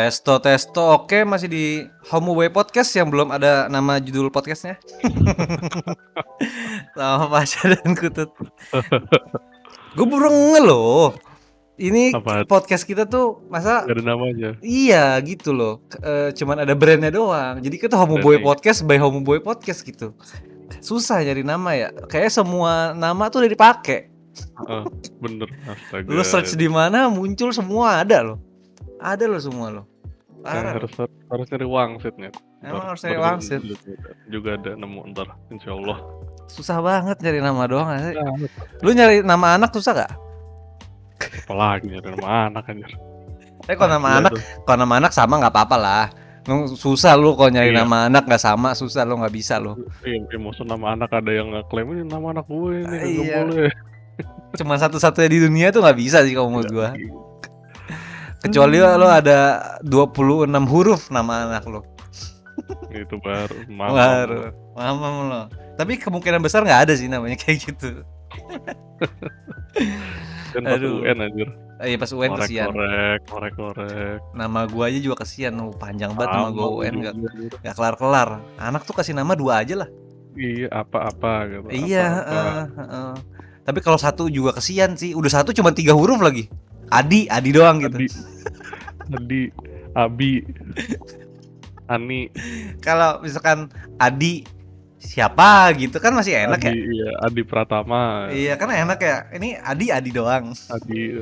Testo, oke, masih di Homeboy Podcast yang belum ada nama judul podcastnya. Sama Pasha dan Kutut. Gue baru nge loh. Ini Apa? podcast kita tuh masa Gak ada namanya. iya gitu loh. Cuman ada brandnya doang. Jadi kita Homeboy Branding. Podcast by Homeboy Podcast gitu. Susah nyari nama ya. Kayak semua nama tuh udah dipakai. Bener, astaga. Lu search di mana muncul semua ada loh. Ada loh semua loh. Harus nyari wangsit. Emang harus nyari wangsit. Juga ada nemu ntar, insya Allah. Susah banget nyari nama doang sih. Lu nyari nama anak susah gak? Apalagi nyari nama anak anjir. Kalau nama anak sama nggak apa-apa lah. Susah lu kalau nyari nama anak nggak sama, susah lu nggak bisa lu. Iya, maksud nama anak ada yang ngeklaim ini nama anak gue ini nggak boleh. Cuma satu-satunya di dunia tuh nggak bisa sih kalau menurut gua. Kecuali lo ada 26 huruf nama anak lo. Itu baru mamam lo. Tapi kemungkinan besar nggak ada sih namanya kayak gitu. Dan pas UN anjir. Iya pas UN kesian. Korek. Nama gua aja juga kesian, panjang banget nama gua UN nggak kelar-kelar. Anak tuh kasih nama 2 aja lah. Iya apa gitu. Iya. Tapi kalau 1 juga kesian sih. Udah 1 cuma 3 huruf lagi. Adi doang gitu. Adi, Abi, Ani. Kalau misalkan Adi siapa gitu kan masih enak Adi, ya. Iya, Adi Pratama. Iya kan enak ya. Ini Adi doang. Adi.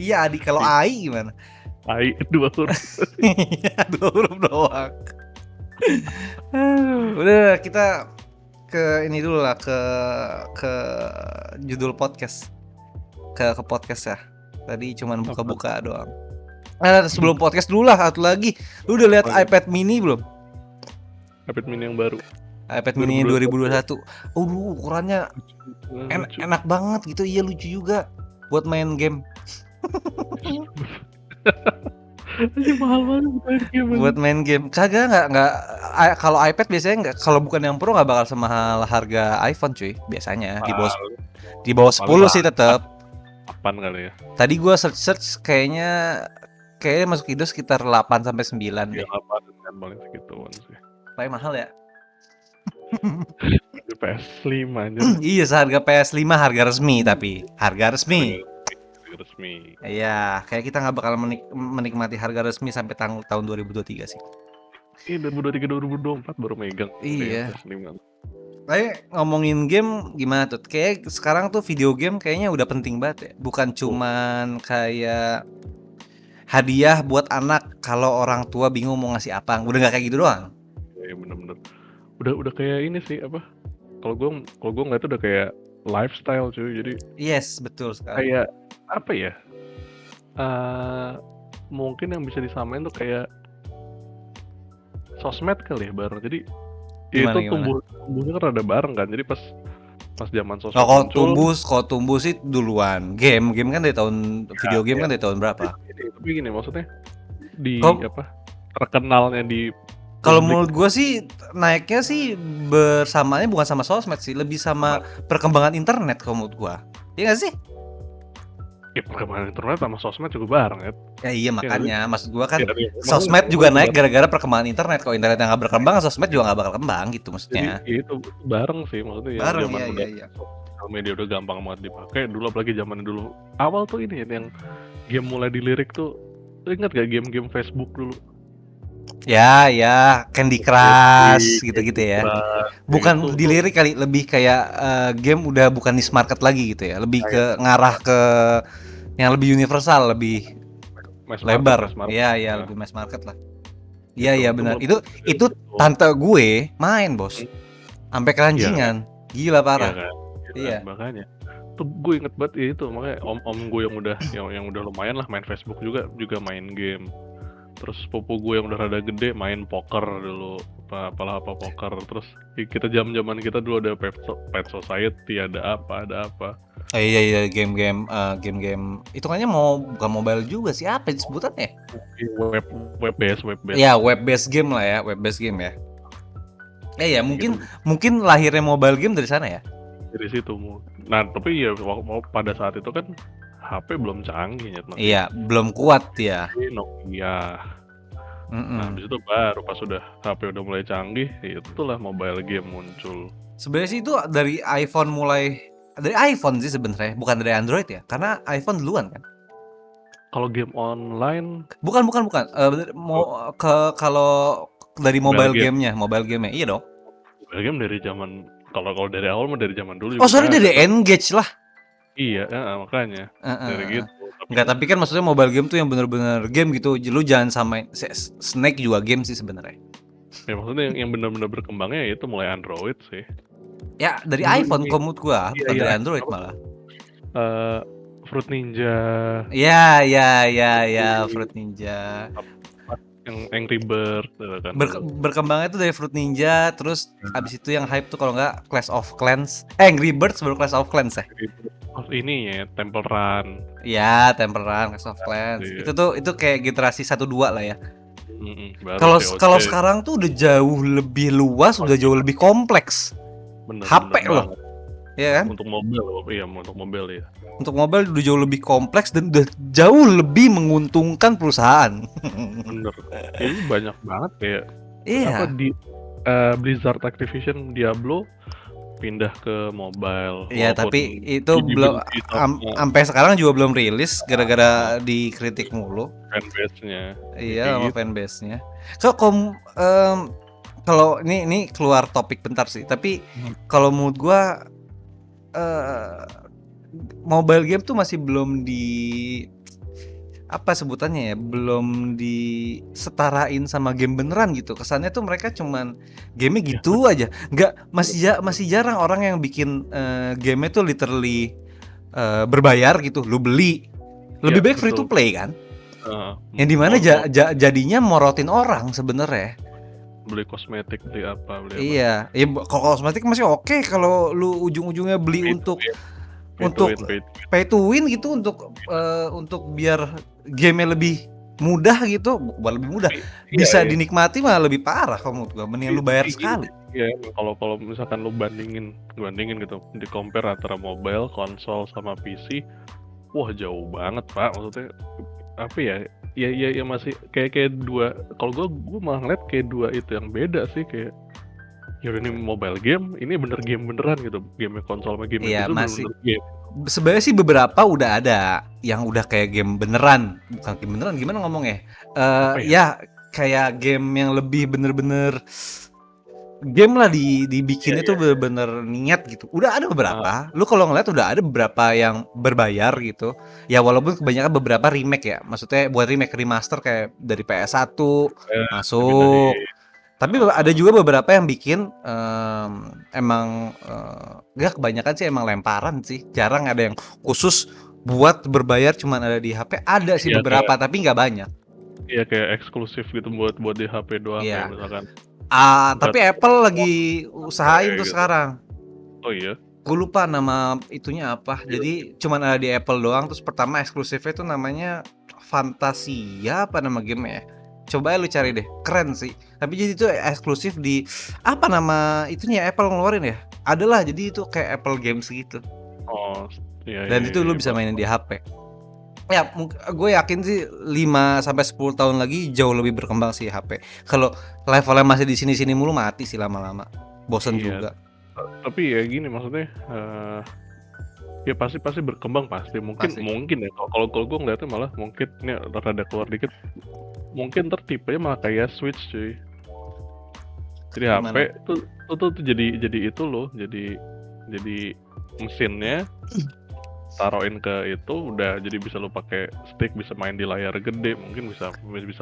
Iya Adi. Kalau Ai gimana? Ai 2 huruf. Iya 2 huruf doang. Udah kita ke ini dulu lah, ke judul podcast. Ke podcast ya. Tadi cuman buka-buka doang. Sebelum podcast dulu lah, satu lagi. Lu udah lihat iPad mini belum? iPad mini yang baru. iPad mini 2021. Ukurannya enak banget gitu. Iya lucu juga buat main game. Mahal banget buat main game. Kagak enggak kalau iPad biasanya enggak, kalau bukan yang Pro enggak bakal semahal harga iPhone cuy. Biasanya di bawah 10 sih tetap. Apaan kali ya? Tadi gua search kayaknya masuk Indo sekitar 8 sampai 9 deh. 8 kan paling segituan sih. Paling mahal ya. PS5 aja. Iya, seharga PS5 harga resmi tapi. Harga resmi. Iya, kayak kita nggak bakal menikmati harga resmi sampai tahun 2023 sih. Iya, 2023 2024 baru megang. Iya. Kayak ngomongin game gimana tuh? Kayak sekarang tuh video game kayaknya udah penting banget ya. Bukan cuman kayak hadiah buat anak kalau orang tua bingung mau ngasih apa. Udah nggak kayak gitu doang. Iya bener-bener. Udah kayak ini sih apa? Kalau gue ngeliat tuh udah kayak lifestyle cuy. Jadi yes, betul sekali. Kayak apa ya? Mungkin yang bisa disamain tuh kayak sosmed kali ya bareng. Jadi gimana? Tumbuhnya kan rada bareng kan. Jadi pas zaman sosmed kalau tumbuh sih duluan. Game kan dari tahun video game kan dari tahun berapa? Tapi gini maksudnya terkenalnya di kalau menurut gue sih naiknya sih bersamanya bukan sama sosmed sih, lebih sama perkembangan internet kalau menurut gue. Iya nggak sih? Ya perkembangan internet sama sosmed juga bareng ya. Ya iya makanya maksud gue kan sosmed juga naik gara-gara perkembangan internet. Kalau internet yang nggak berkembang, sosmed juga nggak bakal kembang gitu maksudnya. Jadi itu bareng sih maksudnya. Bareng ya. Sosial media udah gampang banget dipakai. Dulu apalagi zamannya dulu awal tuh ini yang game mulai dilirik tuh. Ingat gak game-game Facebook dulu? Ya, Candy Crush gitu-gitu ya. Bukan gitu. dilirik kali, lebih kayak game udah bukan niche market lagi gitu ya. Lebih ke ngarah ke yang lebih universal, lebih lebar. Iya, lebih mass market lah. Iya benar. Itu tante gue main, Bos. Sampai keranjingan. Gila parah. Iya. Makanya. Tuh gue inget banget ya itu, makanya om gue yang udah lumayan lah main Facebook juga main game. Terus sepupu gue yang udah rada gede main poker dulu, apa poker. Terus kita zaman kita dulu ada Pet Society, ada apa. Iya game itu kayaknya bukan mobile juga sih, apa sebutannya? Web based. Iya, web based game lah ya, web based game ya. Ya mungkin lahirnya mobile game dari sana ya. Dari situ. Nah, tapi ya pada saat itu kan HP belum canggih ya. Iya, belum kuat ya. Nokia. Nah, habis itu baru pas udah HP udah mulai canggih, itulah mobile game muncul. Sebenarnya sih itu dari iPhone sih sebenarnya, bukan dari Android ya, karena iPhone duluan kan. Kalau game online Bukan. Kalau dari mobile gamenya, iya dong. mobile game dari zaman kalau dari awal mah dari zaman dulu Oh juga sorry, ada. dari Engage lah. Iya, makanya dari gitu. Enggak, tapi kan maksudnya mobile game tuh yang bener-bener game gitu. Lu jangan samain Snake juga game sih sebenarnya. Ya maksudnya yang benar-benar berkembangnya itu mulai Android sih. Ya dari Dulu iPhone ini- komut gua, bukan Iya, dari iya. Android malah. Fruit Ninja, Ya, Fruit Ninja. yang Angry Bird gitu kan. Berkembangnya itu dari Fruit Ninja, terus abis itu yang hype tuh kalau nggak Clash of Clans. Angry Birds baru Clash of Clans ya. Oh, ini ya Temple Run. Ya, Temple Run, Clash of Clans. Iya. Itu kayak generasi 1-2 lah ya. Baru Kalau sekarang tuh udah jauh lebih luas, udah jauh lebih kompleks. bener, HP bener loh. banget. Iya kan? Untuk mobil ya. Untuk mobile udah jauh lebih kompleks dan udah jauh lebih menguntungkan perusahaan. Bener. Ini banyak banget kayak Iya. di Blizzard Activision Diablo pindah ke mobile. Iya, tapi itu belum sampai sekarang juga belum rilis gara-gara dikritik mulu fanbase-nya. Iya, sama fanbase-nya. Kalau ini keluar topik bentar sih, tapi kalau menurut gua mobile game tuh masih belum sebutannya ya, belum disetarain sama game beneran gitu. Kesannya tuh mereka cuman game-nya gitu aja. Masih jarang orang yang bikin game-nya tuh literally berbayar gitu. Lu beli. Lebih baik free to play kan? Yang dimana jadinya morotin orang sebenarnya. Beli kosmetik, beli apa. Iya, kalau kosmetik masih oke kalau lu ujung-ujungnya beli pay to win gitu untuk biar game-nya lebih mudah gitu, bukan lebih mudah, bisa dinikmati malah lebih parah kalau menurut gua. Mendingan lu bayar sekali. Iya, kalau misalkan lu bandingin gitu, di compare antara mobile, konsol sama PC, wah jauh banget Pak. Maksudnya apa ya? Ya masih kayak dua. Kalau gue malah ngeliat kayak dua itu yang beda sih, kayak ya ini mobile game, ini bener game beneran gitu. Game konsol sama game iya, itu masih bener game. Sebenarnya sih beberapa udah ada yang udah kayak game beneran, bukan game beneran, gimana ngomongnya? Ya kayak game yang lebih bener-bener game lah, dibikinnya tuh bener-bener niat gitu. Udah ada beberapa. Lu kalau ngeliat udah ada beberapa yang berbayar gitu. Ya walaupun kebanyakan beberapa remake ya. Maksudnya buat remake, remaster kayak dari PS1 masuk. Tapi ada juga beberapa yang bikin emang gak, kebanyakan sih emang lemparan sih. Jarang ada yang khusus buat berbayar cuman ada di HP. Ada sih beberapa, tapi nggak banyak. Iya, kayak eksklusif gitu buat di HP doang ya misalkan. Tapi Apple lagi usahain tuh sekarang. Oh iya? Gue lupa nama itunya apa. Jadi cuman ada di Apple doang. Terus pertama eksklusifnya tuh namanya Fantasia apa nama game ya? Coba lu cari deh, keren sih. Tapi jadi itu eksklusif di apa nama itunya Apple ngeluarin ya? Adalah, jadi itu kayak Apple Games gitu. Oh, iya. Dan itu lu bisa mainin di HP. Ya, gue yakin sih 5 sampai 10 tahun lagi jauh lebih berkembang sih HP. Kalau levelnya masih di sini-sini mulu mati sih lama-lama. Bosan juga. Tapi ya gini maksudnya ya pasti berkembang pasti. Mungkin ya kalau gue ngeliatnya malah mungkin ini rada keluar dikit. Mungkin tertipenya malah kayak Switch cuy. Jadi HP tuh jadi itu loh, jadi mesinnya taruhin ke itu udah jadi bisa lo pakai stick, bisa main di layar gede, mungkin bisa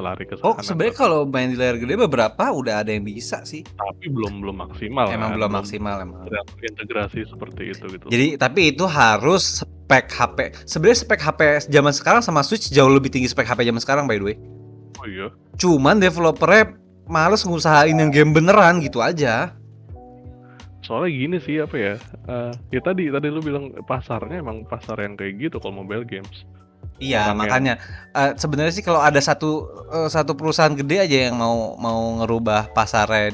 lari ke sana. Oh, sebenarnya kalau main di layar gede beberapa udah ada yang bisa sih. Tapi belum maksimal. Emang belum maksimal emang. Integrasi seperti itu gitu. Jadi tapi itu harus spek HP. Sebenarnya spek HP zaman sekarang sama Switch jauh lebih tinggi spek HP zaman sekarang by the way. Oh iya. Cuman developernya males ngusahain yang game beneran gitu aja. Soalnya gini sih apa ya? Ya tadi lu bilang pasarnya emang pasar yang kayak gitu kalau mobile games. Iya, makanya sebenarnya sih kalau ada satu perusahaan gede aja yang mau ngerubah pasarnya,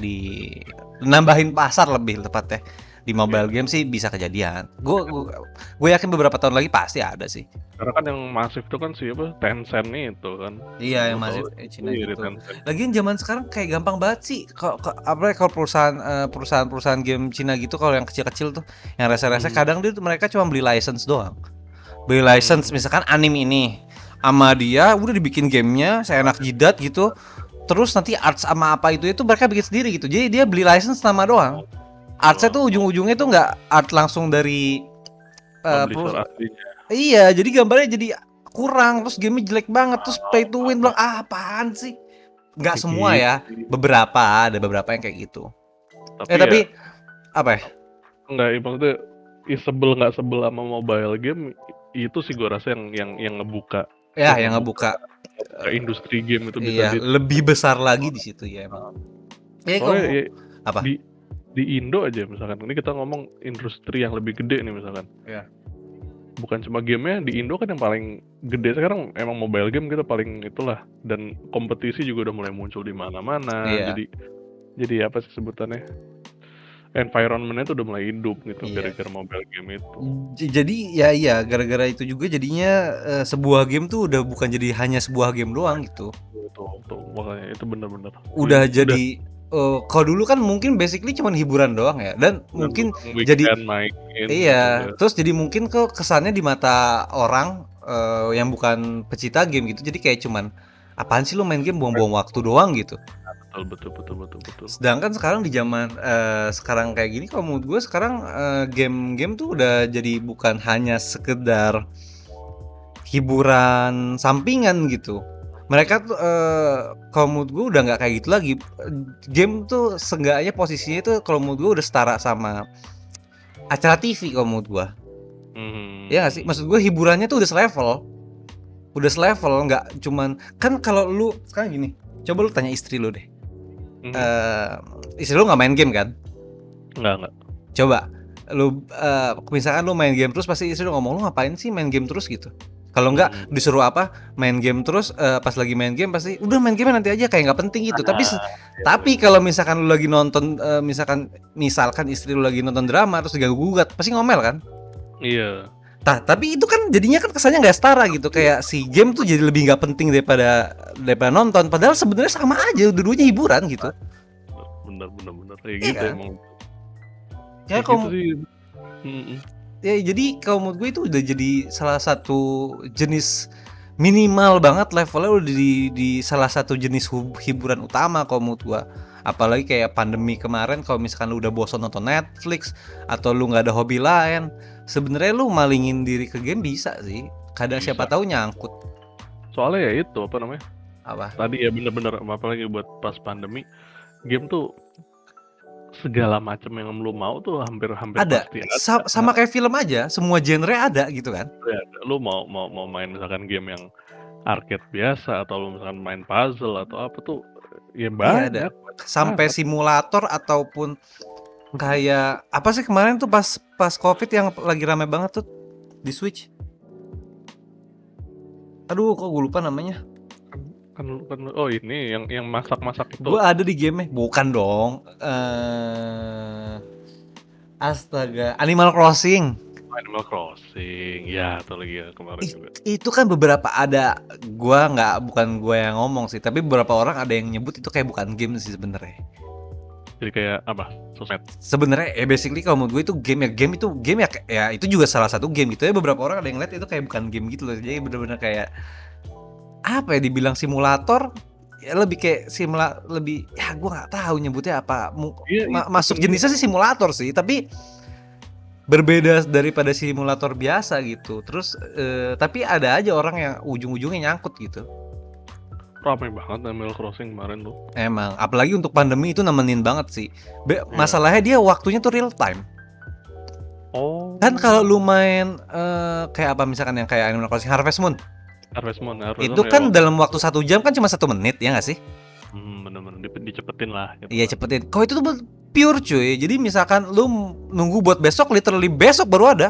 nambahin pasar lebih tepatnya Di mobile game sih bisa kejadian. Gue yakin beberapa tahun lagi pasti ada sih. Karena kan yang masif itu kan siapa? Tencent itu kan. Iya, yang masif Cina gitu. Lagian zaman sekarang kayak gampang banget sih. Kalau perusahaan game Cina gitu, kalau yang kecil-kecil tuh, yang rese-rese, kadang mereka cuma beli license doang. Beli license misalkan anime ini, sama dia udah dibikin gamenya seenak jidat gitu. Terus nanti arts sama apa itu mereka bikin sendiri gitu. Jadi dia beli license nama doang. Artsnya tuh ujung-ujungnya tuh nggak art langsung dari iya, jadi gambarnya jadi kurang, terus gamenya jelek banget, terus pay to win, bilang apaan sih? Nggak semua ya, ada beberapa yang kayak gitu. Tapi apa ya? Enggak, maksudnya sebel nggak sebel sama mobile game itu sih gue rasa yang ngebuka. Ya, yang ngebuka industri game itu bisa lebih besar lagi di situ ya emang. Soalnya apa? Di Indo aja misalkan, ini kita ngomong industri yang lebih gede nih misalkan. Ya. Bukan cuma gamenya, di Indo kan yang paling gede sekarang emang mobile game kita paling itulah, dan kompetisi juga udah mulai muncul di mana-mana. Jadi apa sih sebutannya, environment-nya tuh udah mulai hidup gitu gara-gara mobile game itu. Jadi ya gara-gara itu juga jadinya sebuah game tuh udah bukan jadi hanya sebuah game doang gitu. Betul, makanya itu benar-benar udah jadi kalau dulu kan mungkin basically cuma hiburan doang ya, dan mungkin jadi main, terus jadi mungkin kesannya di mata orang yang bukan pecinta game gitu, jadi kayak cuman apaan sih lu main game, buang-buang waktu doang gitu. Betul. Sedangkan sekarang di zaman sekarang kayak gini, kalau menurut gue sekarang game-game tuh udah jadi bukan hanya sekedar hiburan sampingan gitu. Mereka tuh kalau menurut gue udah nggak kayak gitu lagi. Game tuh seenggaknya posisinya tuh kalau menurut gue udah setara sama acara TV kalau menurut gue. Ya nggak sih? Maksud gue hiburannya tuh udah selevel, nggak cuman kan. Kalau lu sekarang gini, coba lu tanya istri lu deh. Istri lu nggak main game kan? Nggak. Coba lu misalkan lu main game terus, pasti istri lu ngomong, lu ngapain sih main game terus gitu. Kalau enggak disuruh apa, main game terus, pas lagi main game pasti udah main game nanti aja, kayak nggak penting gitu. Tapi kalau misalkan lu lagi nonton, misalkan istri lu lagi nonton drama terus diganggu gugat, pasti ngomel kan? Iya. Tapi itu kan jadinya kan kesannya nggak setara gitu, kayak si game tuh jadi lebih nggak penting daripada nonton, padahal sebenarnya sama aja, dua-duanya hiburan gitu. Bener kayak gitu kan? Emang. Ya kalau ya jadi kalau menurut gue itu udah jadi salah satu jenis, minimal banget levelnya udah di salah satu jenis hiburan utama kalau menurut gue. Apalagi kayak pandemi kemarin, kalau misalkan lu udah bosan nonton Netflix atau lu nggak ada hobi lain, sebenarnya lu malingin diri ke game bisa sih. Kadang siapa tahu nyangkut. Soalnya ya itu apa namanya? Apa? Tadi ya bener-bener, apalagi buat pas pandemi, game tuh segala macam yang lu mau tuh hampir ada. Pasti ada. Sama kayak film aja, semua genre ada gitu kan. Ya, lu mau main misalkan game yang arcade biasa, atau lu misalkan main puzzle atau apa tuh ya banyak. Ada. Sampai simulator ataupun kayak apa sih kemarin tuh pas Covid yang lagi rame banget tuh di Switch. Aduh, kok gue lupa namanya. Kan oh ini yang masak itu. Gue ada di game-nya. Bukan dong. Astaga, Animal Crossing. Ya, atau lagi kemarin juga. Itu kan beberapa ada, bukan gue yang ngomong sih, tapi beberapa orang ada yang nyebut itu kayak bukan game sih sebenarnya. Jadi kayak apa? Sosmed. Sebenarnya basically kalau menurut gue itu game ya itu juga salah satu game gitu ya. Beberapa orang ada yang lihat itu kayak bukan game gitu loh. Jadi benar-benar kayak apa ya, dibilang simulator ya, lebih kayak lebih ya gue nggak tahu nyebutnya apa. Masuk jenisnya sih simulator sih, tapi berbeda daripada simulator biasa gitu. Terus tapi ada aja orang yang ujung-ujungnya nyangkut gitu. Ramai banget Animal Crossing kemarin tuh. Emang, apalagi untuk pandemi itu nemenin banget sih. Masalahnya dia waktunya tuh real time. Kan kalau lu main kayak apa misalkan yang kayak Animal Crossing Harvest Moon. Itu kan dalam waktu 1 jam kan cuma 1 menit, ya nggak sih? Bener-bener dicepetin lah gitu. Iya, cepetin. Kalau itu tuh pure cuy. Jadi misalkan lu nunggu buat besok, literally besok baru ada.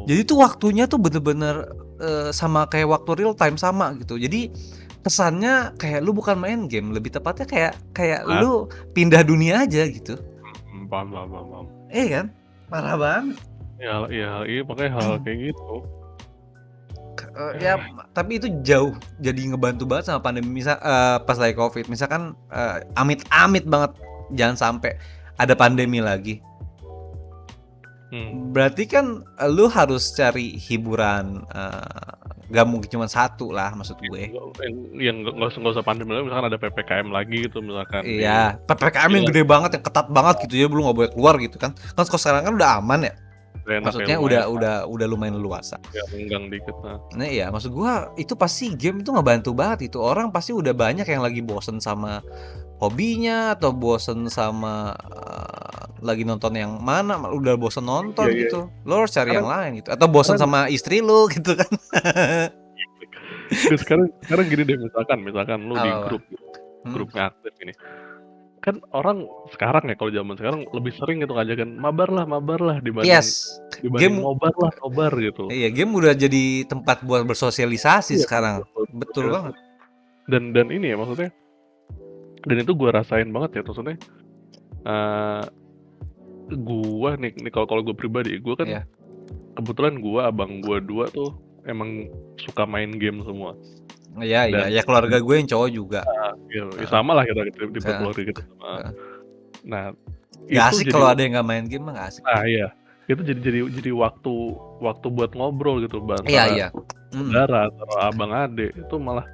Jadi tuh waktunya tuh bener-bener sama kayak waktu real time sama gitu. Jadi kesannya kayak lu bukan main game, lebih tepatnya kayak lu pindah dunia aja gitu. paham. Iya kan? Parah banget. Iya makanya hal kayak gitu. Ya tapi itu jauh jadi ngebantu banget sama pandemi pas lagi Covid. Misalkan amit-amit banget jangan sampai ada pandemi lagi. Berarti kan lu harus cari hiburan, gak mungkin cuma satu lah maksud gue. Yang nggak usah pandemi lagi, misalkan ada PPKM lagi gitu misalkan. Iya, PPKM yang gede banget, yang ketat banget gitu ya, lu nggak boleh keluar gitu kan. Kan sekarang kan udah aman ya. Maksudnya udah lumayan luasa. Ya renggang dikit lah. Nah iya, maksud gua itu pasti game itu ngebantu banget itu. Orang pasti udah banyak yang lagi bosen sama hobinya atau bosen sama lagi nonton yang mana, udah bosen nonton gitu. Lo harus cari yang lain gitu. Atau bosen sama istri lo gitu kan. sekarang gini deh, misalkan lu di grupnya aktif ini. Kan orang sekarang ya, kalau zaman sekarang lebih sering gitu ngajakin mabar lah dibanding game nobar gitu. Iya, game udah jadi tempat buat bersosialisasi sekarang. Betul banget. Dan ini ya maksudnya, dan itu gue rasain banget ya maksudnya. Gue nih kalau gue pribadi, gue kan kebetulan abang gue 2 tuh emang suka main game semua. Iya, keluarga gue yang cowok juga. Sama lah kita di keluarga kita sama. Nah, gak asik kalau ada yang nggak main game mah gak asik. Nah iya, itu jadi waktu buat ngobrol gitu, Iya. Saudara atau abang adik itu malah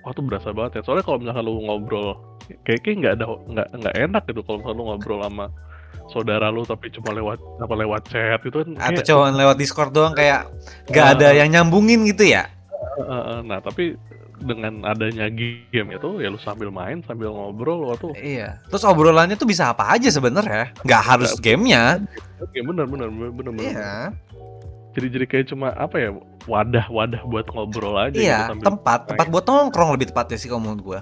waktu berasa banget ya. Soalnya kalau misalkan lu ngobrol kayaknya nggak enak gitu kalau misalkan lu ngobrol sama saudara lu tapi cuma lewat chat gitu kan. Atau cuma lewat Discord doang, kayak nggak ada yang nyambungin gitu ya. Nah tapi dengan adanya game itu ya lu sambil main sambil ngobrol waktu. Iya. Terus obrolannya tuh bisa apa aja sebenarnya, nggak harus gamenya. Ya benar. Iya. Jadi kayak cuma apa ya, wadah buat ngobrol aja. Iya, gitu, tempat buat nongkrong lebih tepatnya sih kalau menurut gua.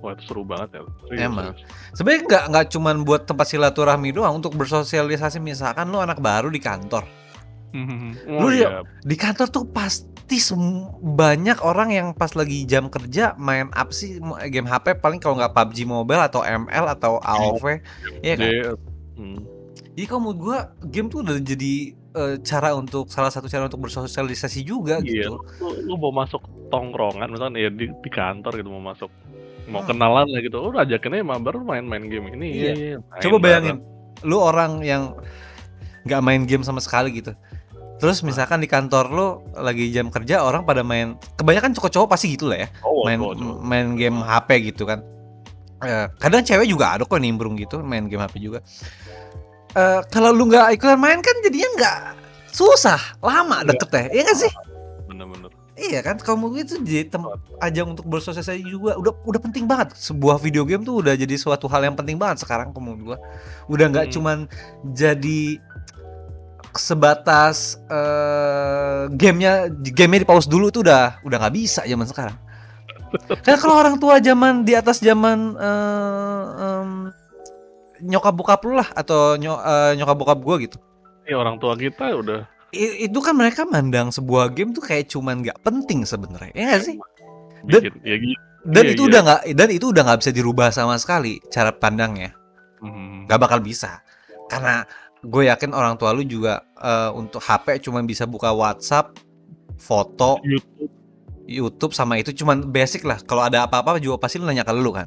Wah itu seru banget ya. Emang. Sebenarnya nggak cuman buat tempat silaturahmi doang, untuk bersosialisasi. Misalkan lu anak baru di kantor. Di kantor tuh pasti banyak orang yang pas lagi jam kerja main apa sih, game HP paling kalau nggak PUBG Mobile atau ML atau AOV, ya kan? Jadi kalau menurut gua game tuh udah jadi salah satu cara untuk bersosialisasi juga gitu. Lu mau masuk tongkrongan misalkan ya di kantor gitu, mau kenalan lah gitu, lu ajakinnya mabar main game ini. Iya. Coba bayangin, lu orang yang nggak main game sama sekali gitu. Terus misalkan di kantor lu lagi jam kerja, orang pada main, kebanyakan cowok pasti gitu lah ya, main game HP gitu kan. Kadang cewek juga ada kok nimbrung gitu, main game HP juga. Kalau lu nggak ikutan main kan jadinya nggak, susah, lama deket ya, iya nggak sih? Bener. Iya kan, kamu itu jadi ajang untuk bersosialisasi juga, udah penting banget. Sebuah video game tuh udah jadi suatu hal yang penting banget sekarang menurut gua. Udah nggak cuman jadi sebatas gamenya di pause dulu tuh udah nggak bisa zaman sekarang. Karena kalau orang tua zaman di atas zaman nyokap bokap lu lah, atau nyokap bokap gua gitu. Iya, orang tua kita udah itu kan mereka mandang sebuah game tuh kayak cuman nggak penting sebenarnya, ya nggak sih? Dan itu udah nggak bisa dirubah sama sekali cara pandangnya. Nggak bakal bisa, karena gue yakin orang tua lu juga untuk HP cuma bisa buka WhatsApp, foto, YouTube sama itu cuman basic lah. Kalau ada apa-apa juga pasti lu nanya ke lu kan.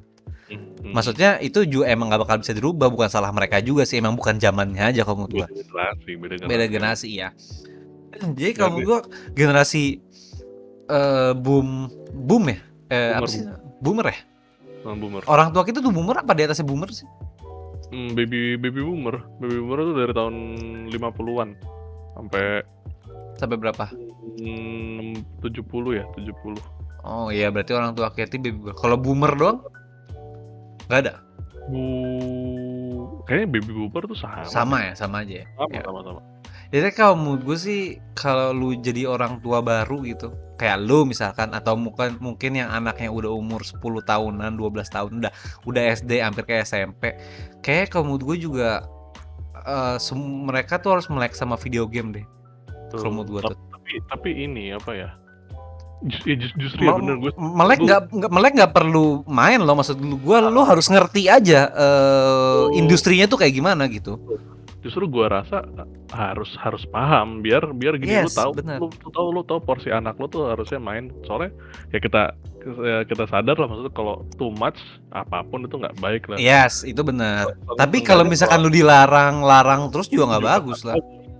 Maksudnya itu juga emang gak bakal bisa dirubah, bukan salah mereka juga sih, emang bukan zamannya aja kalau menurut gua. Beda generasi ya. Jadi kalau menurut gua generasi boom ya? Apa sih? Boomer ya? Boomer. Orang tua kita tuh boomer apa di atasnya boomer sih? Baby boomer. Baby boomer tuh dari tahun 50-an sampai berapa? 70 ya, 70. Oh iya, berarti orang tua kita baby boomer. Kalau boomer doang? Gak ada. Kayaknya baby boomer tuh sama aja ya. Sama. Jadi kalau menurut gue sih, kalau lu jadi orang tua baru gitu, kayak lu misalkan, atau mungkin yang anaknya udah umur 10 tahunan, 12 tahun, udah SD hampir kayak SMP, kayak kalau menurut gue juga mereka tuh harus melek sama video game deh. Kalau menurut gue tuh. Tapi ini apa ya? Justru ya bener Melek nggak perlu main loh, maksud gue lu harus ngerti aja industrinya tuh kayak gimana gitu. Justru gue rasa harus paham biar gini, Yes, lu tahu porsi anak lu tuh harusnya main, soalnya ya kita sadar lah, maksudnya kalau too much apapun itu nggak baik lah. Yes, itu benar. Tapi kalau misalkan lu dilarang terus juga nggak bagus lah.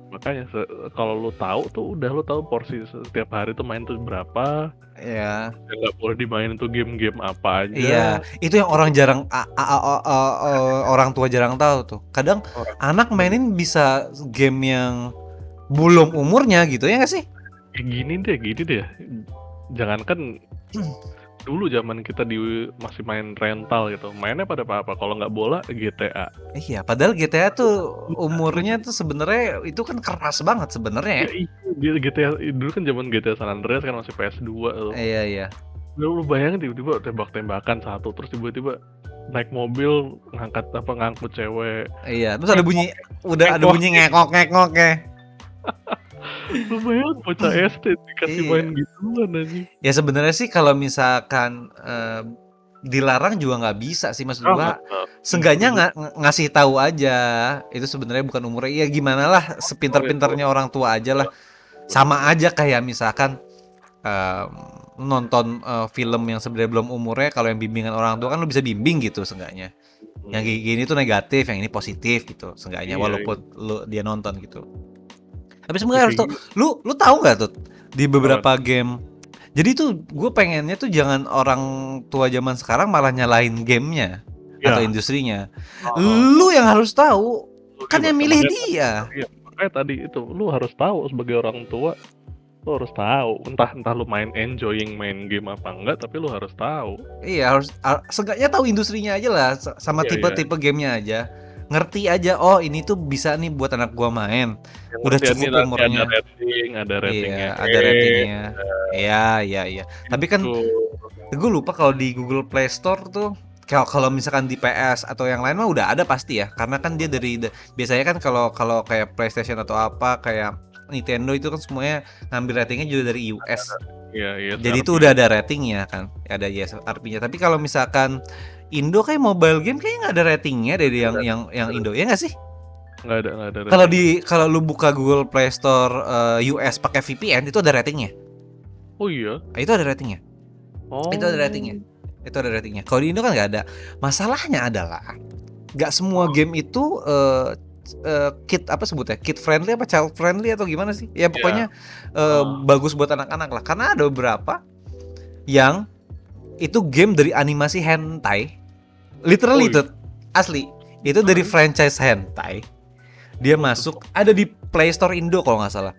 Makanya kalau lu tahu tuh udah, lu tahu porsi setiap hari tuh main tuh berapa. Iya. Nggak boleh dimainin tuh game-game apa aja. Iya, itu yang orang jarang orang tua jarang tahu tuh. Kadang anak mainin bisa game yang belum umurnya gitu ya nggak sih? Gini deh. Jangankan dulu zaman kita masih main rental gitu, mainnya pada apa kalau nggak bola GTA. Iya, padahal GTA tuh umurnya tuh sebenarnya itu kan keras banget sebenarnya ya. Iya, GTA dulu kan zaman GTA San Andreas kan masih PS2 tuh. Iya. Lu bayangin tiba-tiba tembak-tembakan satu, terus tiba-tiba naik mobil ngangkut cewek. Iya, terus ada bunyi ngekok ya. Lu bayangin bocah SD dikasih main gituan aja. Ya sebenarnya sih kalau misalkan dilarang juga nggak bisa sih, maksud gua. Seenggaknya ngasih tahu aja itu sebenarnya bukan umurnya. Ya gimana lah, sepintar-pintarnya orang tua aja lah. Sama aja kayak misalkan nonton film yang sebenarnya belum umurnya, kalau yang bimbingan orang tua kan lu bisa bimbing gitu seenggaknya. Yang gini tuh negatif, yang ini positif gitu seenggaknya, walaupun dia nonton gitu. Tapi sebenarnya harus tahu. Lu tahu nggak tuh di beberapa game. Jadi tuh gue pengennya tuh jangan orang tua zaman sekarang malah nyalahin gamenya atau industrinya. Lu yang harus tahu. Kan yang milih dia. Makanya tadi itu lu harus tahu sebagai orang tua. Lu harus tahu. Entah lu main game apa enggak, tapi lu harus tahu. Iya, harus seenggaknya tahu industrinya aja lah, sama tipe-tipe gamenya aja. Ngerti aja, oh ini tuh bisa nih buat anak gua main. Udah cukup umurnya. Ada ratingnya. Iya, ada ratingnya. Iya. Tapi kan gue lupa kalau di Google Play Store tuh, kalau misalkan di PS atau yang lain mah udah ada pasti ya. Karena kan dia biasanya kan kalau kayak PlayStation atau apa kayak Nintendo itu kan semuanya ngambil ratingnya juga dari US. Iya. Jadi itu udah ada ratingnya kan, ada ISRP-nya. Tapi kalau misalkan Indo kayak mobile game kayaknya nggak ada ratingnya dari yang Indo, ya nggak sih? Nggak ada. Kalau lu buka Google Play Store US pakai VPN itu ada ratingnya. Oh iya. Itu ada ratingnya. Itu ada ratingnya. Kalau di Indo kan nggak ada. Masalahnya adalah nggak semua game itu kid friendly apa child friendly atau gimana sih? Ya pokoknya bagus buat anak-anak lah. Karena ada beberapa yang itu game dari animasi hentai, literally itu asli itu dari franchise hentai. Dia masuk ada di Play Store Indo kalau nggak salah.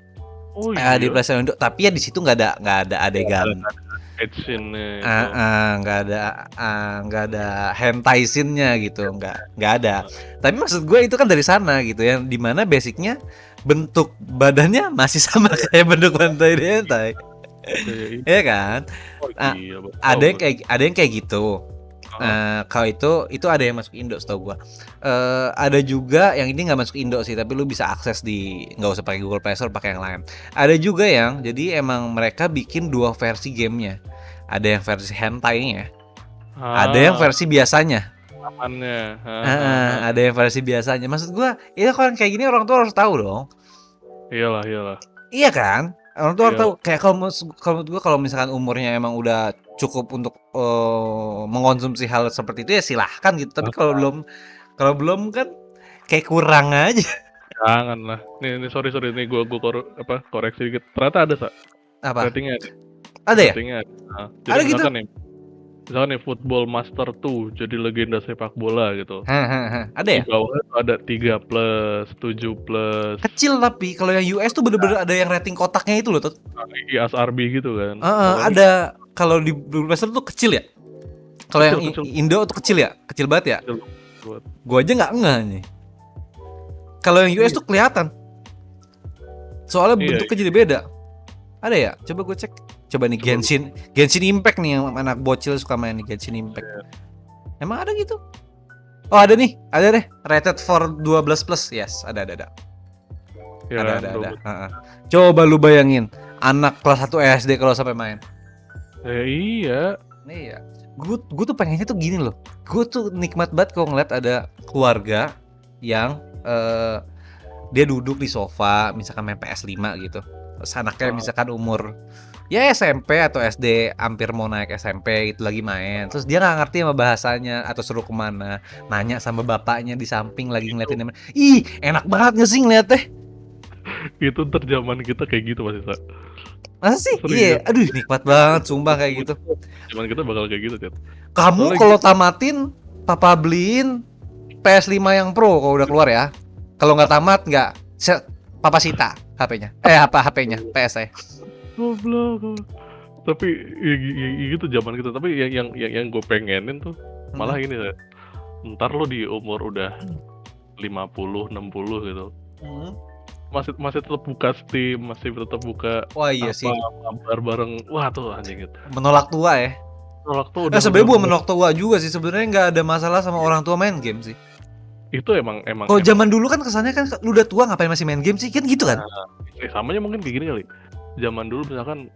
Di Play Store Indo, tapi ya di situ nggak ada adegan, nggak ada hentai scene-nya gitu, nggak ada. Tapi maksud gue itu kan dari sana gitu, yang dimana basicnya bentuk badannya masih sama kayak bentuk hentai. Iya kan? Ada yang kayak gitu. Kalau itu ada yang masuk Indo setahu gua. Ada juga yang ini nggak masuk Indo sih, tapi lu bisa akses nggak usah pakai Google Play Store, pakai yang lain. Ada juga yang jadi emang mereka bikin dua versi gamenya. Ada yang versi hentai-nya, ada yang versi biasanya. Ada yang versi biasanya. Maksud gua, itu kan kayak gini orang tua harus tahu dong. Iyalah. Iya kan? Orang tua harus tahu. Kayak kalau menurut gue kalau misalkan umurnya emang udah cukup untuk mengkonsumsi hal seperti itu ya silahkan gitu. Tapi kalau belum kan kayak kurang aja. Jangan lah. Nih sorry nih gue koreksi dikit. Ternyata ada apa? Ratingnya ada. Ada ya? Ratingnya ada. Jadi ada gitu. Misalkan nih Football Master 2 jadi legenda sepak bola gitu. Ada ya? Di bawah ada 3+, 7+. Kecil tapi kalau yang US tuh bener-bener ada yang rating kotaknya itu loh tuh. ISRB gitu kan. Ada kalau di Master tuh kecil ya. Kalau yang Indo tuh kecil ya, kecil banget ya. Gua aja nggak nih. Kalau yang US tuh kelihatan. Soalnya bentuknya jadi beda. Ada ya? Coba gue cek. Coba nih Genshin Impact nih yang anak bocil suka main nih Genshin Impact. Emang ada gitu? Oh ada nih, ada deh. Rated for 12+. Yes, ada. Ya, ada. Coba lu bayangin anak kelas 1 SD kalau sampai main. Iya. Iya. Gue tuh pengennya tuh gini loh. Gue tuh nikmat banget kalau ngeliat ada keluarga yang dia duduk di sofa, misalkan main PS5 gitu. Terus anaknya misalkan umur ya SMP atau SD, hampir mau naik SMP itu lagi main. Terus dia nggak ngerti sama bahasanya atau suruh kemana, nanya sama bapaknya di samping lagi ngeliatin. Ih, enak banget nggak sih ngeliatnya? Itu ntar zaman kita kayak gitu pasti, Sa. Masa sih? Iya, Serius. aduh nikmat banget sumpah kayak gitu. Zaman kita bakal kayak gitu, Chat. Kamu Soalnya kalau tamatin, papa beliin PS5 yang Pro kalau udah keluar ya. Kalau nggak tamat nggak, papa sita HP-nya. HP-nya, PS-nya. goblok. Tapi gitu zaman kita. Tapi yang gue pengenin tuh malah ini ya. Ntar lo di umur udah 50, 60 gitu. Masih tetap buka Steam, masih tetap buka Wah iya sih. mabar bareng. Wah tuh anjing gitu. Menolak tua ya. Menolak tuh udah. Sebenarnya bukan menolak tua juga sih. Sebenarnya nggak ada masalah sama orang tua main game sih. Itu emang. Kalau zaman dulu kan kesannya kan lu udah tua ngapain masih main game sih, kan gitu kan? Samanya mungkin kayak gini kali. Zaman dulu misalkan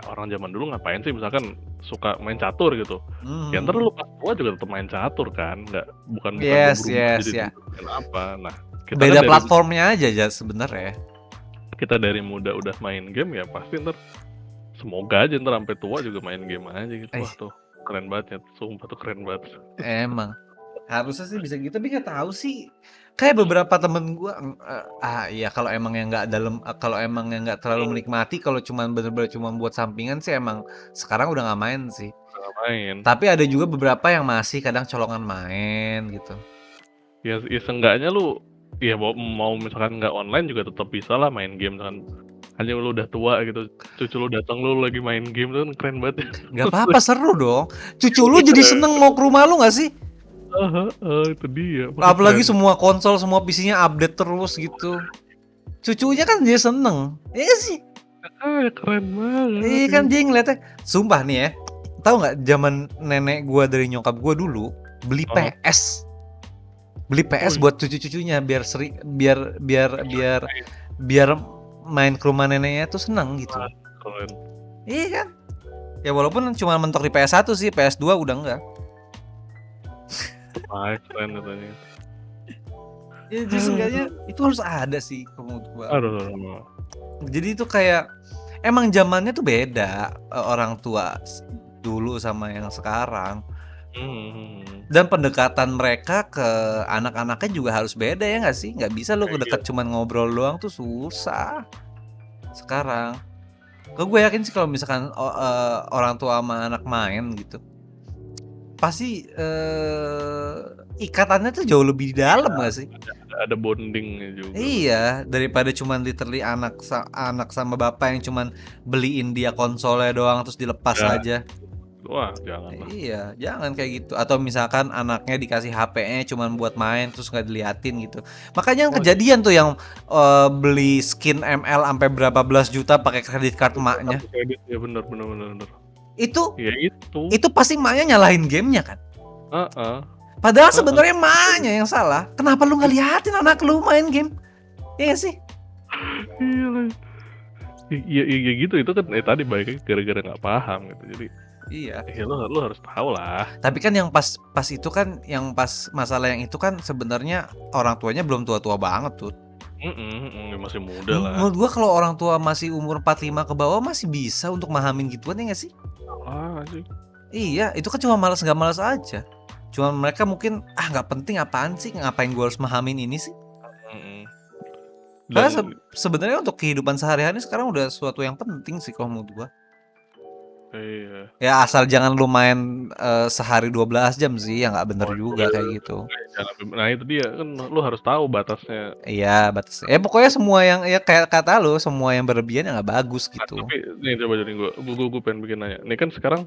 orang zaman dulu ngapain sih misalkan suka main catur gitu. Ya ntar lu pas tua juga tetap main catur kan, bukan Yes, jadi ya. apa. Nah, kita beda kan platformnya aja sebenarnya. Kita dari muda udah main game ya pasti ntar semoga aja ntar sampai tua juga main game aja gitu. Wah tuh keren banget ya, sumpah tuh keren banget. Emang harusnya sih bisa gitu, tapi nggak tahu sih. Kayak beberapa temen gue, iya kalau emang yang nggak kalau emang yang nggak terlalu menikmati, kalau cuman bener-bener cuma buat sampingan sih emang sekarang udah nggak main sih. Tapi ada juga beberapa yang masih kadang colongan main gitu. Ya seenggaknya lu ya mau misalkan nggak online juga tetap bisa lah main game kan. Hanya lu udah tua gitu, cucu lu datang lu lagi main game tuh kan keren banget ya. Nggak apa-apa, seru dong. Cucu lu jadi seneng mau ke rumah lu nggak sih? Itu dia. Apalagi semua konsol, semua PC-nya update terus gitu. Cucunya kan dia seneng. Iya sih. Keren banget. Iya kan dia ngeliatnya. Sumpah nih ya. Tahu nggak zaman nenek gua dari nyokap gua dulu beli PS. Beli PS buat cucu-cucunya biar main ke rumah neneknya tuh seneng gitu. Keren. Iya kan? Ya walaupun cuma mentok di PS1 sih, PS2 udah enggak. Keren katanya. Ya justru kayaknya itu harus ada sih menurut gua. Aduh. Jadi itu kayak emang zamannya tuh beda, orang tua dulu sama yang sekarang. Dan pendekatan mereka ke anak-anaknya juga harus beda ya nggak sih? Nggak bisa lu deket cuman ngobrol doang tuh susah. Sekarang, gue yakin sih kalau misalkan orang tua sama anak main gitu, pasti ikatannya tuh jauh lebih dalam nggak sih? Ada bondingnya juga. Iya, daripada cuman literally anak sama bapak yang cuman beliin dia konsolnya doang terus dilepas aja. Wah, jangan. Iya, jangan kayak gitu. Atau misalkan anaknya dikasih HP-nya cuman buat main terus nggak diliatin gitu. Makanya kejadian tuh yang beli skin ML sampai berapa belas juta pakai kredit card emaknya. Ya bener. Itu ya itu pasti emaknya nyalahin gamenya kan. Padahal sebenarnya emaknya yang salah. Kenapa lu nggak liatin anak lu main game? Iya sih. Iya gitu, itu kan tadi baiknya gara-gara nggak paham gitu. Jadi iya. Lu harus tahu lah. Tapi kan yang pas itu kan, yang pas masalah yang itu kan sebenarnya orang tuanya belum tua-tua banget tuh. Masih muda lah. Menurut gua kalau orang tua masih umur 45 ke bawah masih bisa untuk mahamin gituan ya nggak sih? Sih. Iya, itu kan cuma malas nggak malas aja. Cuma mereka mungkin nggak penting, apaan sih, ngapain gua harus mahamin ini sih? Karena sebenarnya untuk kehidupan sehari-hari sekarang udah sesuatu yang penting sih kalau menurut gua. Iya. Ya asal jangan lu main sehari 12 jam sih, ya nggak bener juga kayak gitu. Nah itu dia kan, lu harus tahu batasnya. Iya batasnya. Pokoknya semua yang ya kayak kata lu, semua yang berlebihan ya nggak bagus gitu. Tapi nih coba jadi gue pengen bikin nanya. Nih kan sekarang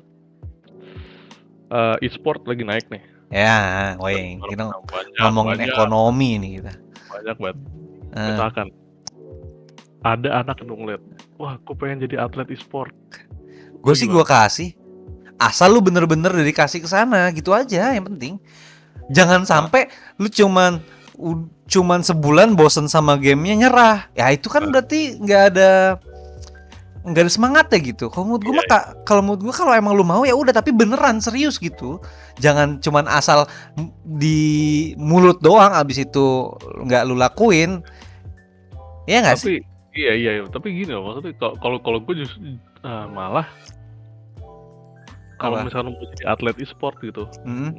e-sport lagi naik nih. Ya, weng, kita ngomongin ekonomi nih kita. Banyak banget. Misalkan ada anak yang ngeliat, wah, gue pengen jadi atlet e-sport. Gue sih gue kasih, asal lu bener-bener dedikasi ke sana, gitu aja yang penting. Jangan sampai lu cuman sebulan bosen sama gamenya nyerah. Ya itu kan berarti nggak nggak ada semangatnya gitu. Kalau menurut gue Iya, mah kalau menurut gue kalau emang lu mau ya udah, tapi beneran serius gitu. Jangan cuman asal di mulut doang abis itu nggak lu lakuin. Ya nggak sih? tapi iya, tapi gini loh, maksudnya kalau gue justru malah kalau Apa? misalnya mau jadi atlet e-sport gitu,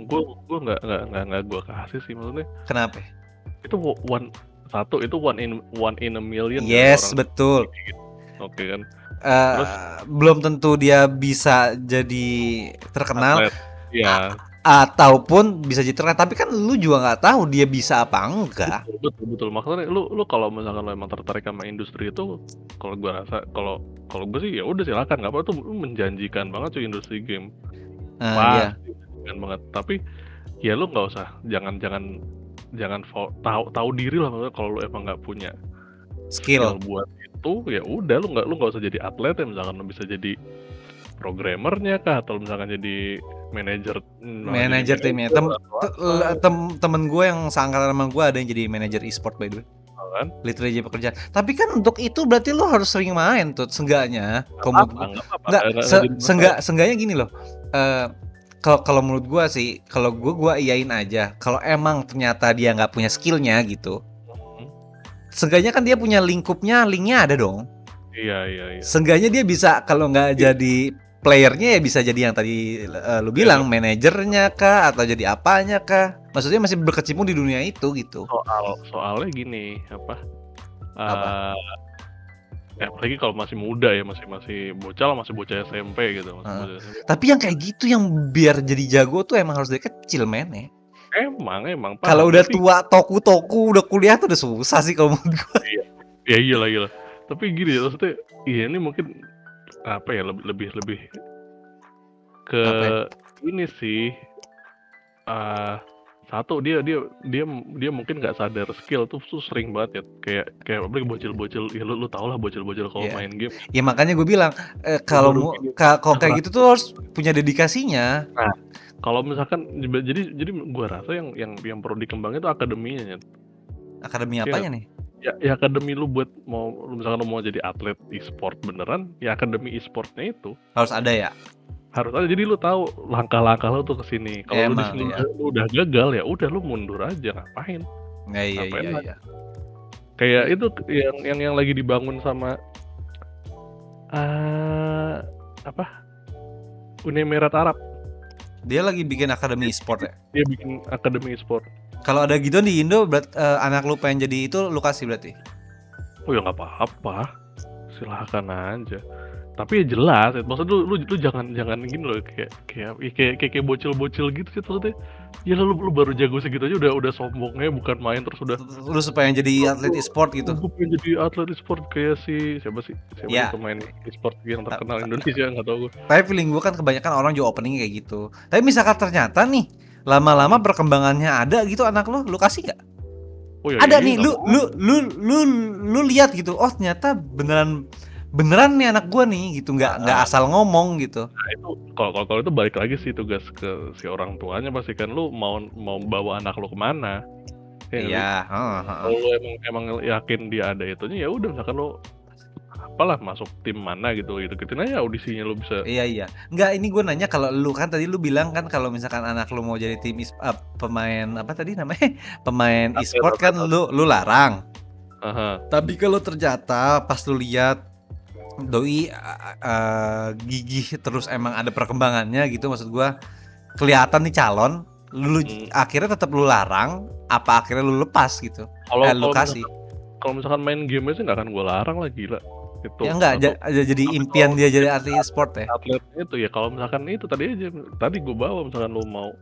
gue nggak gue kasih sih, maksudnya Kenapa? itu itu one in a million kali Yes, orang betul. gitu. Oke kan, Eh, terus belum tentu dia bisa jadi terkenal atlet, ya ataupun bisa jadi terkenal, tapi kan lu juga nggak tahu dia bisa apa enggak. betul, maksudnya lu kalau misalkan lu emang tertarik sama industri itu, kalau gue rasa kalau gue sih ya udah silakan, nggak apa tuh, menjanjikan banget cuy industri game, Iya, pasti menjanjikan banget, tapi ya lu nggak usah, jangan tahu diri lah, maksudnya kalau lu emang nggak punya skill skill. buat itu, ya udah lu nggak usah jadi atlet ya, misalkan lu bisa jadi programmernya kah, atau misalkan jadi Manajer timnya. atau apa Temen gue yang seangkatan sama gue ada yang jadi manajer e-sport by the way. kan. Literally jadi pekerjaan. Tapi kan untuk itu berarti lu harus sering main tuh, seenggaknya. Nggak apa-apa, nggak jadi masalah. Seenggaknya gini loh. Kalau menurut gue sih, kalau gue iyain aja. Kalau emang ternyata dia nggak punya skillnya gitu, seenggaknya kan dia punya linknya ada dong. Iya. Seenggaknya dia bisa, kalau nggak jadi playernya ya bisa jadi yang tadi lu bilang, manajernya kah atau jadi apanya kah. Maksudnya masih berkecimpung di dunia itu gitu. Soalnya gini, Apa? apalagi kalau masih muda ya, masih bocah SMP gitu, bocah SMP. Tapi yang kayak gitu yang biar jadi jago tuh emang harus dari kecil, men ya. Emang Kalau paham, udah tapi tua, toku udah kuliah tuh udah susah sih kalau menurut gue. iya, iyalah. Tapi gini ya, maksudnya ini mungkin apa ya, lebih ke Apa ya? ini sih, satu dia mungkin nggak sadar skill tuh sering banget ya, kayak apalagi bocil-bocil ya, lu tau lah bocil-bocil kalau main game. Ya makanya gue bilang kalau kayak gitu tuh harus punya dedikasinya. Nah, kalau misalkan jadi gue rasa yang perlu dikembangin itu akademinya ya. Akademi apanya nih? Ya akademi lu buat misalkan lu mau jadi atlet e-sport beneran, ya akademi e-sportnya itu Harus ada ya. harus ada, jadi lu tahu langkah-langkah lu tuh ke sini. Kalau lu di sini lu udah gagal, ya udah lu mundur aja, ngapain? Iya. Kayak itu yang lagi dibangun sama apa? Uni Emirat Arab. Dia lagi bikin akademi e-sport ya. Dia bikin akademi e-sport. Kalau ada gitu di Indo, anak lu pengen jadi itu, lu kasih berarti? Oh ya nggak apa-apa, silahkan aja. Tapi ya jelas, maksud lu jangan gini loh, kayak bocil-bocil gitu sih, maksudnya. Ya lu baru jago segitu aja udah sombongnya, bukan main terus udah. Lu supaya jadi atlet e-sport gitu. Gue pengen jadi atlet e-sport kayak siapa sih pemain e-sport yang terkenal Indonesia, nggak tahu gue. Tapi feeling gue kan kebanyakan orang juga openingnya kayak gitu. Tapi misalkan ternyata nih lama-lama perkembangannya ada gitu, anak lu kasih nggak? Oh, ya, ada iya, nih, lu lihat gitu. Oh ternyata beneran nih anak gue nih gitu, nggak asal ngomong gitu. Nah itu kalau itu balik lagi sih tugas ke si orang tuanya, pasti kan lu mau bawa anak lu kemana. Iya. Kalau lu emang yakin dia ada itunya, ya udah, misalkan lu apalah masuk tim mana gitu gituin aja audisinya lu bisa. Iya. Enggak, ini gue nanya, kalau lu kan tadi lu bilang kan kalau misalkan anak lu mau jadi tim pemain apa tadi namanya? Pemain e-sport kan lu larang. Tapi kalau ternyata pas lu lihat doi gigih terus emang ada perkembangannya gitu, maksud gue kelihatan nih calon, lu akhirnya tetap lu larang apa akhirnya lu lepas gitu? Lu kasih. Kalau misalkan main game sih nggak akan gue larang lah, gila. Itu ya enggak jadi impian dia jadi atlet e-sport ya. Atletnya itu ya, kalau misalkan itu tadi gue bawa, misalkan lu mau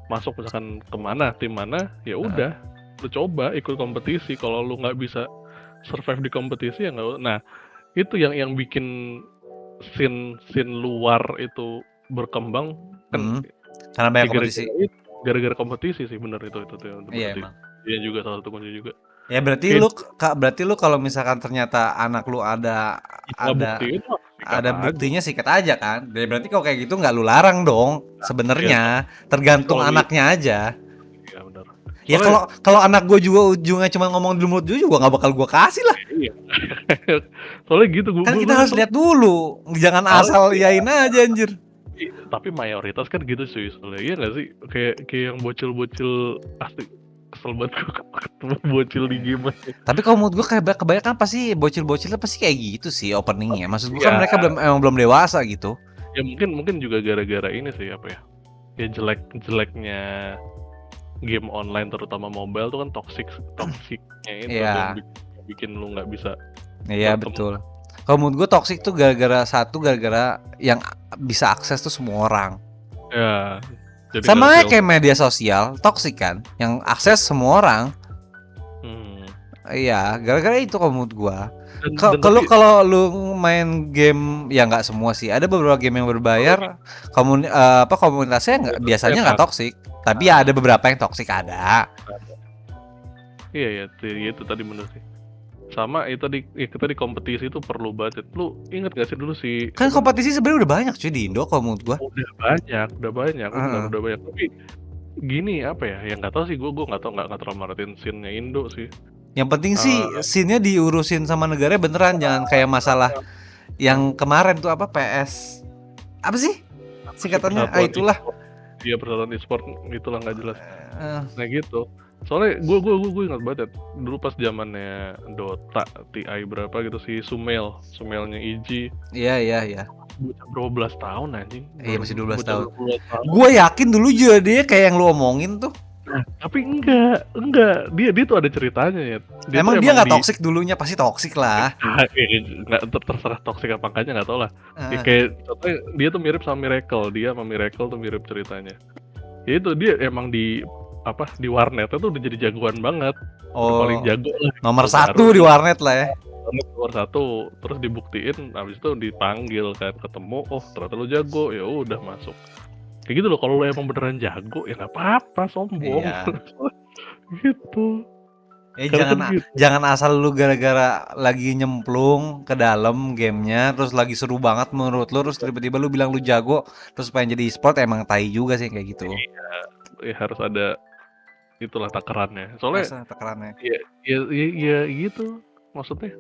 masuk misalkan kemana, tim mana, ya udah lu coba ikut kompetisi. Kalau lu nggak bisa survive di kompetisi, ya nggak. Nah itu yang bikin scene luar itu berkembang kan, karena banyak kompetisi. Gara-gara kompetisi sih, bener itu iya emang. Iya juga salah satu kunci juga. Ya berarti lu kalau misalkan ternyata anak lu ada buktinya, sikat aja kan. Berarti kalau kayak gitu nggak lu larang dong sebenarnya, tergantung anaknya aja. Iya benar. Ya kalau anak gue juga ujungnya cuma ngomong di mulut juga nggak bakal gue kasih lah. Iya. Soalnya gitu Kan kita harus lihat dulu, jangan asal yain aja anjir. Tapi mayoritas kan gitu cuy, soalnya iya nggak sih, kayak yang bocil-bocil asli kesel banget gue ketemu bocil di game aja. Tapi kalau menurut gue kebanyakan pasti bocil-bocilnya pasti kayak gitu sih openingnya. Maksud gue kan mereka belum dewasa gitu. Ya mungkin juga gara-gara ini sih apa ya? Ya jeleknya game online terutama mobile tuh kan toksiknya itu yang bikin lu nggak bisa. Iya betul. Kalau menurut gue toksik tuh gara-gara yang bisa akses tuh semua orang. Ya. Jadi sama kayak media sosial toksik kan, yang akses semua orang. Iya, gara-gara itu kalau menurut gue. Kalau lu main game ya nggak semua sih, ada beberapa game yang berbayar, komunitasnya biasanya nggak toksik, tapi ya ada beberapa yang toksik ada. Iya itu tadi bener sih. Sama itu tadi kompetisi itu perlu banget. Lu inget gak sih dulu sih? Kan kompetisi sebenarnya udah banyak cuy di Indo kalau menurut gua. Udah banyak. Udah banyak. Tapi gini apa ya? Yang nggak tahu sih gue nggak tahu nggak terlalu merhatiin scene-nya Indo sih. Yang penting sih scene-nya diurusin sama negara beneran, jangan kayak masalah yang kemarin tuh apa PS apa sih singkatannya? Itulah. Iya Persatuan e-sport itulah nggak jelas. Nah gitu. Soalnya gue ingat banget dulu pas zamannya Dota TI berapa gitu si Sumelnya EG. Iya. Bocah berapa belas tahun anjing? Iya masih 12 tahun. Gue yakin dulu juga dia kayak yang lu omongin tuh. Nah, tapi enggak. Dia tuh ada ceritanya ya. Emang dia nggak toksik dulunya, pasti toksik lah. Nggak terserah toksik apa enggaknya nggak tahu lah. Kayak contohnya dia tuh mirip sama Miracle, dia sama Miracle tuh mirip ceritanya. Ya itu dia emang di warnet itu udah jadi jagoan banget. Paling jago lah. Nomor 1 di warnet lah ya. Nomor 1 terus dibuktiin, habis itu dipanggil kan, ketemu, oh ternyata lu jago, ya udah masuk. Kayak gitu loh, kalau lu emang beneran jago ya nggak apa-apa sombong. Iya. Gitu. Jangan asal lu gara-gara lagi nyemplung ke dalam gamenya, terus lagi seru banget menurut lu, terus tiba-tiba lu bilang lu jago, terus pengen jadi e-sport, emang tai juga sih kayak gitu. Iya, harus ada itulah takarannya. Soalnya takarannya. Iya gitu maksudnya.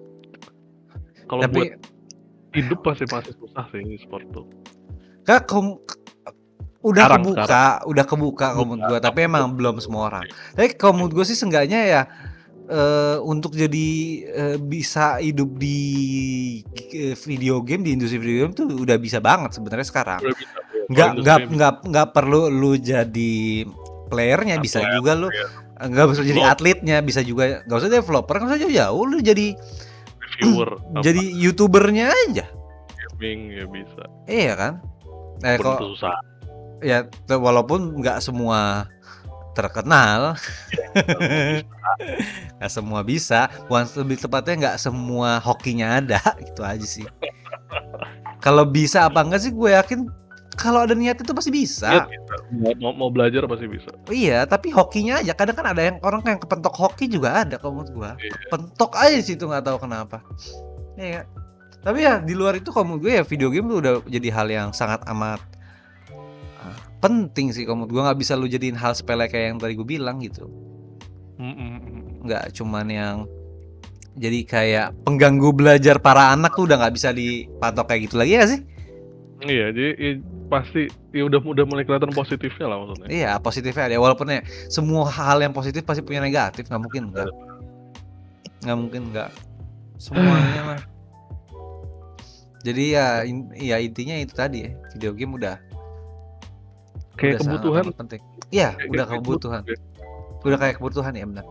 Kalau buat hidup pasti susah sih e-sport tuh. Udah kebuka kalau menurut gue, tapi emang belum semua orang. Tapi kalau menurut gue sih seenggaknya ya untuk jadi bisa hidup di video game, di industri video game tuh udah bisa banget sebenarnya sekarang. Nggak perlu lu jadi playernya, bisa juga lu nggak usah jadi atletnya, bisa juga nggak usah developer, nggak usah jauh, lu jadi reviewer, jadi youtubernya aja. Gaming ya bisa. Iya kan? Kalau susah. Ya walaupun nggak semua terkenal, nggak semua bisa, lebih tepatnya nggak semua hokinya ada, gitu aja sih. Kalau bisa apa enggak sih, gue yakin kalau ada niat itu pasti bisa. Mau belajar pasti bisa. Iya, tapi hokinya aja. Kadang kan ada orang yang kepentok hoki juga ada kalau menurut gue. Kepentok aja sih itu, nggak tahu kenapa. Iya. Tapi ya di luar itu kalau menurut gue ya video game tuh udah jadi hal yang sangat amat penting sih kalau menurut gue. Nggak bisa lu jadiin hal sepele kayak yang tadi gue bilang gitu. Nggak cuman yang jadi kayak pengganggu belajar para anak tuh udah nggak bisa dipatok kayak gitu lagi ya sih. Iya, jadi pasti ya udah mulai kelihatan positifnya lah maksudnya. Iya, positifnya ada. Walaupun ya semua hal yang positif pasti punya negatif, nggak mungkin enggak. Semuanya lah. Jadi ya intinya itu tadi ya, video game udah kayak kebutuhan penting. Iya, udah kebutuhan. Udah kayak kebutuhan ya benar.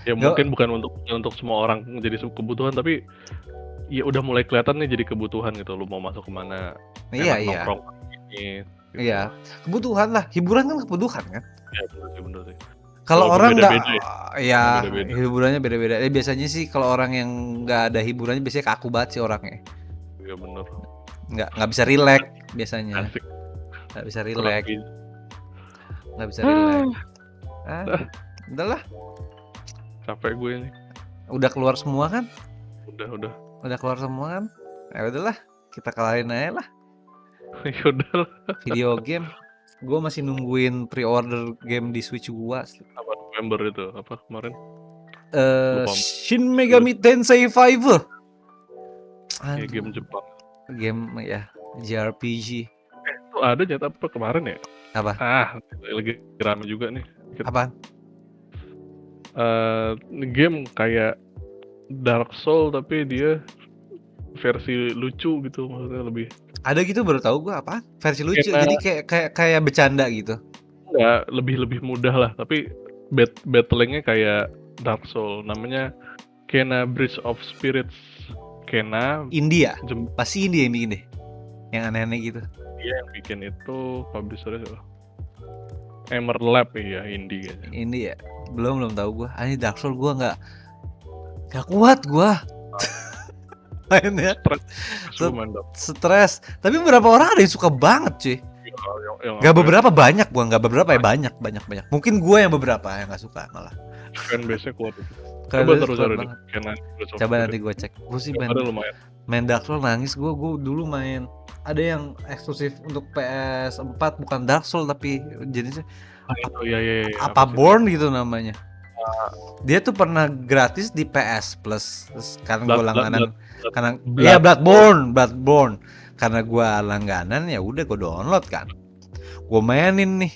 Ya mungkin bukan untuk semua orang jadi kebutuhan, tapi ya udah mulai kelihatan nih jadi kebutuhan gitu. Lu mau masuk kemana? Iya. Gitu. Iya, kebutuhan lah. Hiburan kan kebutuhan kan? Ya bener sih. Kalau orang nggak, ya hiburannya beda-beda. Biasanya sih kalau orang yang nggak ada hiburannya biasanya kaku banget sih orangnya. Iya bener. Nggak bisa relax biasanya. Nggak bisa relax. Udahlah. Capek gue nih. Udah keluar semua kan? Udah keluar semua kan? Ya udahlah, kita kalahin aja lah. Ya udahlah. Video game. Gue masih nungguin pre-order game di Switch gua. Apa? November itu apa kemarin? Lupa. Shin Megami Tensei 5. Kayak game Jepang. Game ya, JRPG. Itu ada nyata apa kemarin ya? Apa? Lagi rame juga nih. Apa? Game kayak Dark Soul tapi dia versi lucu gitu, maksudnya lebih. Ada gitu, baru tahu gua apa? Versi lucu. Jadi kayak bercanda gitu. Enggak, lebih mudah lah, tapi battlingnya kayak Dark Soul. Namanya Kena Bridge of Spirits. Kena India. Pasti India yang bikin deh. Yang aneh-aneh gitu. Iya, yang bikin itu publishernya Emer Lab ya, indie kayaknya. Indie ya? Belum tahu gua. Ini Dark Soul gua nggak kuat gua. Mainnya stres. Tapi beberapa orang ada yang suka banget cuy. Gak beberapa, banyak gua, nggak beberapa ya, banyak. Mungkin gua yang beberapa yang nggak suka malah. Fanbase-nya kuat. Coba nanti gua cek. Gua sih main Dark Souls nangis gua dulu main. Ada yang eksklusif untuk PS4, bukan Dark Souls tapi jenisnya apa Born gitu namanya. Dia tuh pernah gratis di PS Plus, terus karena gue langganan, Bloodborne. Karena gue langganan, ya udah gue download kan. Gue mainin nih.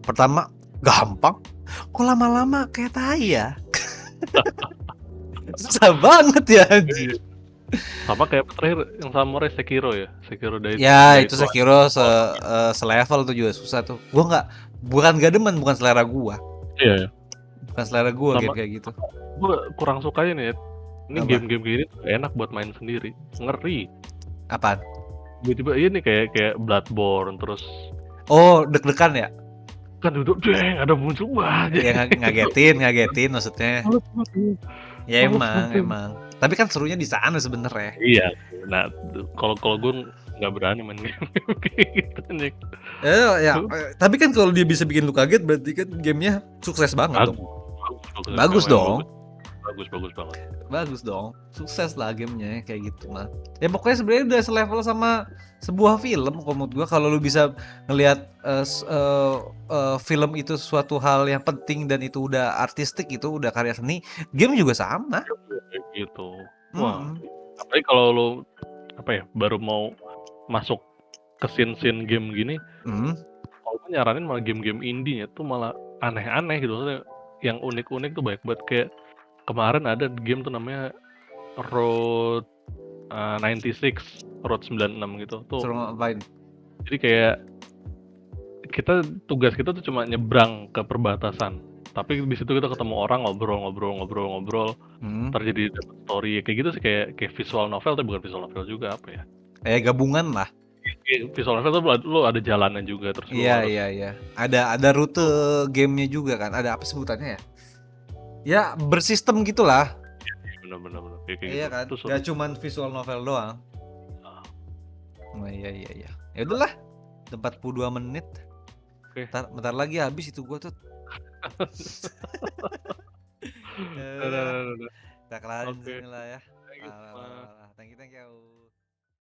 Pertama gampang, kok lama-lama kayak tai ya. Susah banget ya anjir. Sama kayak terakhir yang samurai Sekiro ya. Itu Sekiro selevel tuh juga susah tuh. Gue bukan demen, bukan selera gue. Iya. Bukan selera gue game kayak gitu. Gue kurang sukanya nih. Ini game-game gini enak buat main sendiri. Ngeri. Apaan? Tiba-tiba ini kayak Bloodborne terus. Oh, deg-degan ya? Kan duduk ada musuh aja. Ya ngagetin maksudnya. Ya emang. Tapi kan serunya di sana sebenarnya. Iya. Nah, kalau gue nggak berani main game gitu nih. Tapi kan kalau dia bisa bikin lu kaget, berarti kan gamenya sukses banget dong. Bagus dong. Bagus banget. Bagus dong. Sukses lah gamenya kayak gitu mah. Ya pokoknya sebenarnya udah selevel sama sebuah film. Kalau menurut gua, kalau lu bisa ngelihat film itu suatu hal yang penting dan itu udah artistik, itu udah karya seni, game juga sama. Gitu. Wah. Apalagi kalau lu baru mau masuk ke scene game gini, kalau gue nyaranin malah game-game indie-nya tuh malah aneh-aneh gitu. Maksudnya yang unik-unik tuh banyak banget. Kayak kemarin ada game tuh namanya Road 96, Road 96 gitu tuh. Suruh ngapain? Jadi kayak tugas kita tuh cuma nyebrang ke perbatasan. Tapi di situ kita ketemu orang, ngobrol, terjadi story kayak gitu sih, kayak visual novel, tapi bukan visual novel juga, apa ya? Gabungan lah. Visual novel tuh lo ada jalannya juga terus. Iya. Ada rute gamenya juga kan. Ada apa sebutannya ya? Ya bersistem gitulah. Benar. Kayak iya gitu. Kan. Gak cuman visual novel doang. Oh iya. Ya udahlah. 42 menit. Oke. Bentar lagi habis itu gua tuh. Kita kelarin sini lah ya. Thank you.